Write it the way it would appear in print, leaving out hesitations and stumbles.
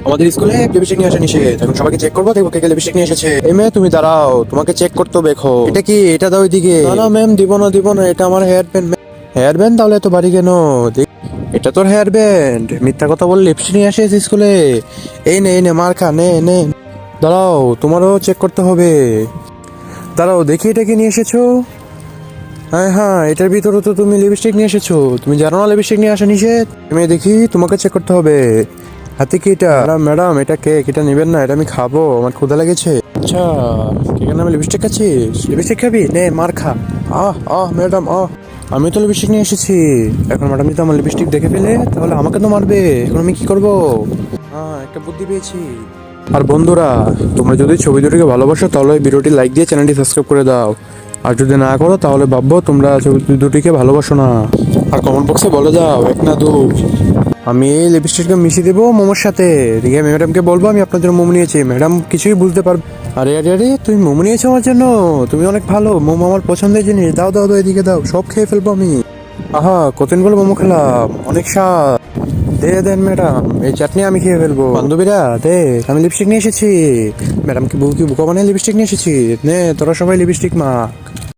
আমাদের স্কুলে লিপস্টিক নিয়ে আসা নিষেধ। এখন সবাইকে চেক করবো, দেখবো কে কে লিপস্টিক নিয়ে এসেছে। এই মেয়ে তুমি দাঁড়াও, তোমাকে চেক করতে দেখো। এটা কি? এটা দাও এদিকে। না না ম্যাম, দিব না দিব না, এটা আমার হেয়ার ব্যান্ড। Hair band? তাহলে এত বাড়ি কেন? এটা তোর হেয়ার ব্যান্ড? মিথ্যা কথা বলে লিপস্টিক নিয়ে আসিস স্কুলে? এই নে মার খা, নে নে। দাঁড়াও, তোমারও চেক করতে হবে। দাঁড়াও দেখি, এটা কি নিয়ে এসেছো? হ্যাঁ হ্যাঁ, এটার ভিতরে তো তুমি লিপস্টিক নিয়ে এসেছো। তুমি জানো না লিপস্টিক নিয়ে আসা নিষেধ? তুমি দেখি, তোমাকে চেক করতে হবে। হাতে কি এটা? ম্যাডাম ম্যাডাম, এটা কেক, এটা নেবেন না, এটা আমি খাবো, আমার ক্ষুধা লেগেছে। আচ্ছা, কেকের নামে লিপস্টিক খাচ্ছিস? লিপস্টিক খাবি? নে মার খা। ম্যাডাম আমি তো লিপস্টিক নিয়ে এসেছি। এখন ম্যাডাম যদি আমার লিপস্টিক দেখে ফেলে তাহলে আমাকে তো মারবে। এখন আমি কি করবো? একটা বুদ্ধি পেয়েছি। আর বন্ধুরা, তোমরা যদি ছবি দুটিকে ভালোবাসো তাহলে এই ভিডিওটি লাইক দিয়ে চ্যানেলটি সাবস্ক্রাইব করে দাও। আর যদি না করো তাহলে ভাববো তোমরা ছবি দুটিকে ভালোবাসো না। আর কমেন্ট বক্সে বলে দাও 1 না 2। আমি এই লিপস্টিকটা মিশিয়ে দেবো মোমোর সাথে। ঠিক আছে, ম্যাডামকে বলবো আমি আপনার জন্য মোমো নিয়েছি। ম্যাডাম কিছুই বুঝতে পারবে। আরে আরে আরে, তুমি মোমো নিয়েছো আমার জন্য? তুমি অনেক ভালো। মোমো আমার পছন্দের জিনিস। দাও দাও দাও, এদিকে দাও, সব খেয়ে ফেলবো আমি। কতদিন বলে মোমো খেলাম, অনেক স্বাদ। দেন ম্যাডাম, এই চাটনি আমি খেয়ে ফেলবো। বান্ধবীরা দেখ, আমি লিপস্টিক নিয়ে এসেছি। ম্যাডাম কি বুকা বানিয়ে লিপস্টিক নিয়ে এসেছি। নে তোরা সবাই লিপস্টিক মাখ।